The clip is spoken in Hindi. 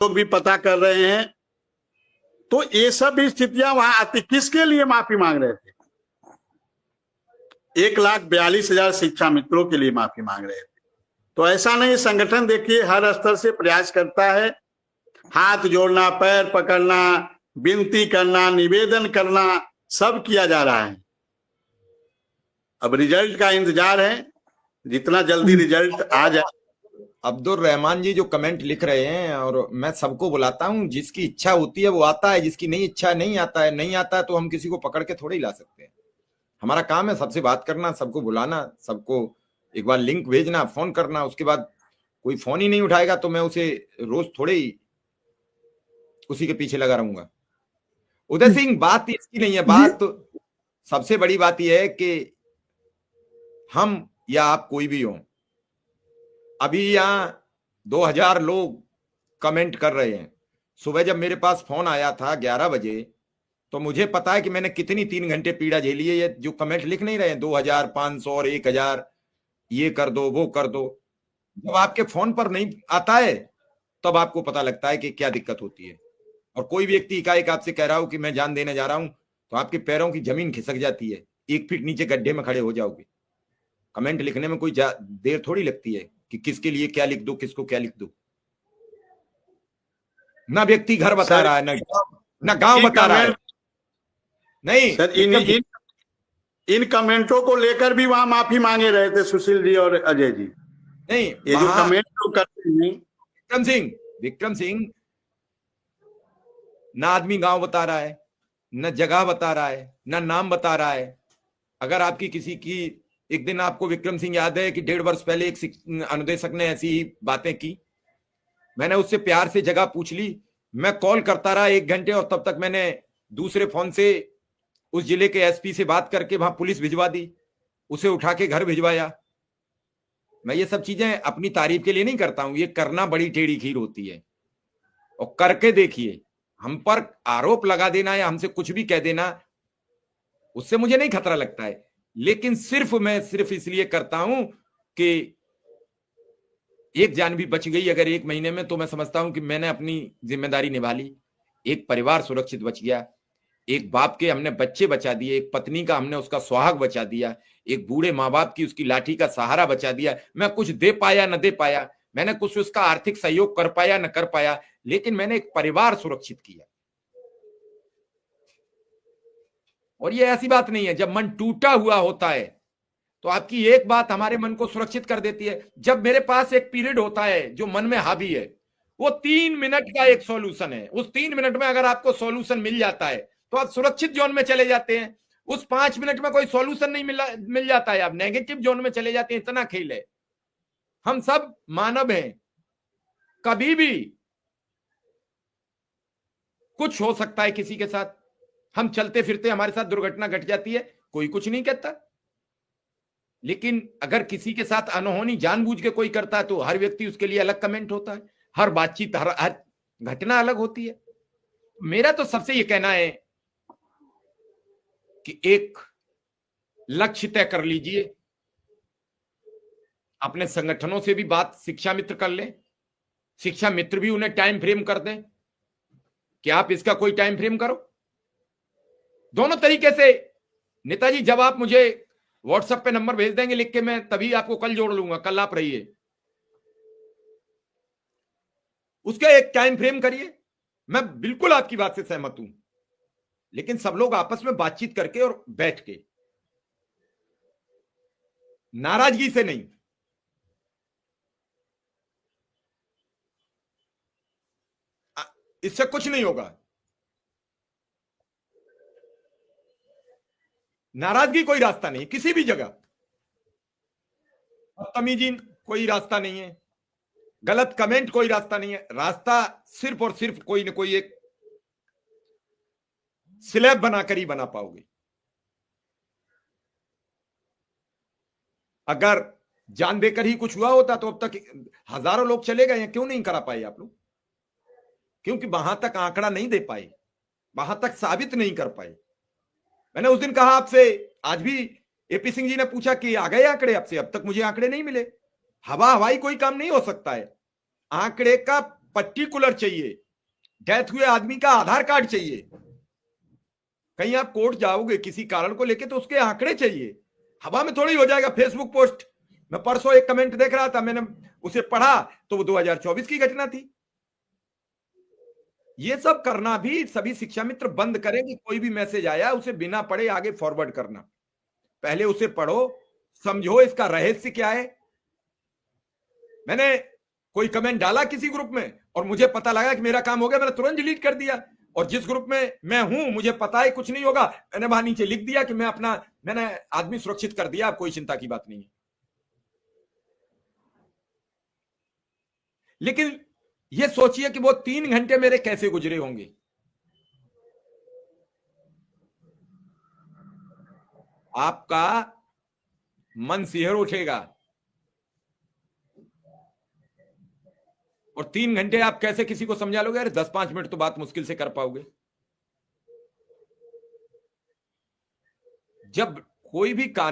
लोग भी पता कर रहे हैं। तो ये सब स्थितियां वहां आती, किसके लिए माफी मांग रहे थे? 1,42,000 शिक्षा मित्रों के लिए माफी मांग रहे थे। तो ऐसा नहीं, संगठन देखिए हर स्तर से प्रयास करता है, हाथ जोड़ना, पैर पकड़ना, विनती करना, निवेदन करना, सब किया जा रहा है। अब रिजल्ट का इंतजार है, जितना जल्दी रिजल्ट आ जाए। अब्दुल रहमान जी जो कमेंट लिख रहे हैं, और मैं सबको बुलाता हूं, जिसकी इच्छा होती है वो आता है, जिसकी नहीं इच्छा नहीं आता है। नहीं आता है तो हम किसी को पकड़ के थोड़े ही ला सकते हैं। हमारा काम है सबसे बात करना, सबको बुलाना, सबको एक बार लिंक भेजना, फोन करना। उसके बाद कोई फोन ही नहीं उठाएगा तो मैं उसे रोज थोड़े ही उसी के पीछे लगा रहूंगा। उदय सिंह, बात इसकी नहीं है। बात तो सबसे बड़ी बात यह है कि हम या आप कोई भी हो, अभी यहां 2000 लोग कमेंट कर रहे हैं। सुबह जब मेरे पास फोन आया था 11 बजे, तो मुझे पता है कि मैंने कितनी 3 घंटे पीड़ा झेली है। ये जो कमेंट लिख नहीं रहे 2500 और 1000, ये कर दो वो कर दो, जब आपके फोन पर नहीं आता है तब आपको पता लगता है कि क्या दिक्कत होती है। और कोई व्यक्ति एकाएक आपसे कह रहा हो कि मैं जान देने जा रहा हूं, तो आपके पैरों की जमीन खिसक जाती है, 1 फीट नीचे गड्ढे में खड़े हो जाओगे। कमेंट लिखने में कोई देर थोड़ी लगती है कि किसके लिए क्या लिख दो, किसको क्या लिख दो। ना व्यक्ति घर बता रहा है, ना गांव बता रहा है। नहीं सर, इन कमेंटों को लेकर भी वहां माफी मांगे रहे थे सुशील जी और अजय जी। नहीं, ये जो कमेंट तो करते हैं विक्रम सिंह ना आदमी गांव बता रहा है, न जगह बता रहा है, ना नाम बता रहा है। अगर आपकी किसी की, एक दिन आपको विक्रम सिंह याद है कि 1.5 वर्ष पहले एक अनुदेशक ने ऐसी ही बातें की, मैंने उससे प्यार से जगह पूछ ली। मैं कॉल करता रहा 1 घंटे, और तब तक मैंने दूसरे फोन से उस जिले के एसपी से बात करके वहां पुलिस भिजवा दी, उसे उठा के घर भिजवाया। मैं ये सब चीजें अपनी तारीफ के लिए नहीं करता हूं, ये करना बड़ी टेढ़ी खीर होती है। और करके देखिए, हम पर आरोप लगा देना या हमसे कुछ भी कह देना, उससे मुझे नहीं खतरा लगता है। लेकिन मैं सिर्फ इसलिए करता हूं कि एक जान भी बच गई अगर 1 महीने में, तो मैं समझता हूं कि मैंने अपनी जिम्मेदारी निभा ली। एक परिवार सुरक्षित बच गया, एक बाप के हमने बच्चे बचा दिए, एक पत्नी का हमने उसका सुहाग बचा दिया, एक बूढ़े माँ बाप की उसकी लाठी का सहारा बचा दिया। मैं कुछ दे पाया न दे पाया, मैंने कुछ उसका आर्थिक सहयोग कर पाया न कर पाया, लेकिन मैंने एक परिवार सुरक्षित किया। और ये ऐसी बात नहीं है, जब मन टूटा हुआ होता है तो आपकी एक बात हमारे मन को सुरक्षित कर देती है। जब मेरे पास एक पीरियड होता है जो मन में हावी है, वो 3 मिनट का एक सॉल्यूशन है। उस 3 मिनट में अगर आपको सॉल्यूशन मिल जाता है तो आप सुरक्षित जोन में चले जाते हैं। उस 5 मिनट में कोई सॉल्यूशन नहीं मिल जाता है, आप नेगेटिव जोन में चले जाते हैं। इतना खेल है, हम सब मानव हैं, कभी भी कुछ हो सकता है किसी के साथ। हम चलते फिरते हमारे साथ दुर्घटना घट जाती है, कोई कुछ नहीं कहता। लेकिन अगर किसी के साथ अनहोनी जानबूझ के कोई करता है तो हर व्यक्ति उसके लिए अलग कमेंट होता है, हर बातचीत, हर घटना अलग होती है। मेरा तो सबसे ये कहना है कि एक लक्ष्य तय कर लीजिए, अपने संगठनों से भी बात शिक्षा मित्र कर लें, शिक्षा मित्र भी उन्हें टाइम फ्रेम कर दें कि आप इसका कोई टाइम फ्रेम करो। दोनों तरीके से। नेताजी, जब आप मुझे व्हाट्सएप पे नंबर भेज देंगे लिख के, मैं तभी आपको कल जोड़ लूंगा, कल आप रहिए, उसका एक टाइम फ्रेम करिए। मैं बिल्कुल आपकी बात से सहमत हूं, लेकिन सब लोग आपस में बातचीत करके और बैठ के, नाराजगी से नहीं। इससे कुछ नहीं होगा। नाराजगी कोई रास्ता नहीं, किसी भी जगह बदतमीजी कोई रास्ता नहीं है, गलत कमेंट कोई रास्ता नहीं है। रास्ता सिर्फ और सिर्फ कोई ना कोई एक स्लैब बनाकर ही बना पाओगे। अगर जान देकर ही कुछ हुआ होता तो अब तक हजारों लोग चले गए हैं। क्यों नहीं करा पाए आप लोग? क्योंकि वहां तक आंकड़ा नहीं दे पाए, वहां तक साबित नहीं कर पाए। मैंने उस दिन कहा आपसे, आज भी एपी सिंह जी ने पूछा कि आ गए आंकड़े आपसे, अब तक मुझे आंकड़े नहीं मिले। हवा हवाई कोई काम नहीं हो सकता है। आंकड़े का पर्टिकुलर चाहिए, डेथ हुए आदमी का आधार कार्ड चाहिए। कहीं आप कोर्ट जाओगे किसी कारण को लेके तो उसके आंकड़े चाहिए, हवा में थोड़ी हो जाएगा फेसबुक पोस्ट। मैं परसों एक कमेंट देख रहा था, मैंने उसे पढ़ा तो वो 2024 की घटना थी। ये सब करना भी सभी शिक्षा मित्र बंद करें कि कोई भी मैसेज आया उसे बिना पढ़े आगे फॉरवर्ड करना। पहले उसे पढ़ो, समझो इसका रहस्य क्या है। मैंने कोई कमेंट डाला किसी ग्रुप में और मुझे पता लगा कि मेरा काम हो गया, मैंने तुरंत डिलीट कर दिया। और जिस ग्रुप में मैं हूं मुझे पता है कुछ नहीं होगा, मैंने वहां नीचे लिख दिया कि मैंने आदमी सुरक्षित कर दिया, अब कोई चिंता की बात नहीं है। लेकिन ये सोचिए कि वो 3 घंटे मेरे कैसे गुजरे होंगे। आपका मन सिहर उठेगा। और 3 घंटे आप कैसे किसी को समझा लोगे? अरे 10-5 मिनट तो बात मुश्किल से कर पाओगे। जब कोई भी कानून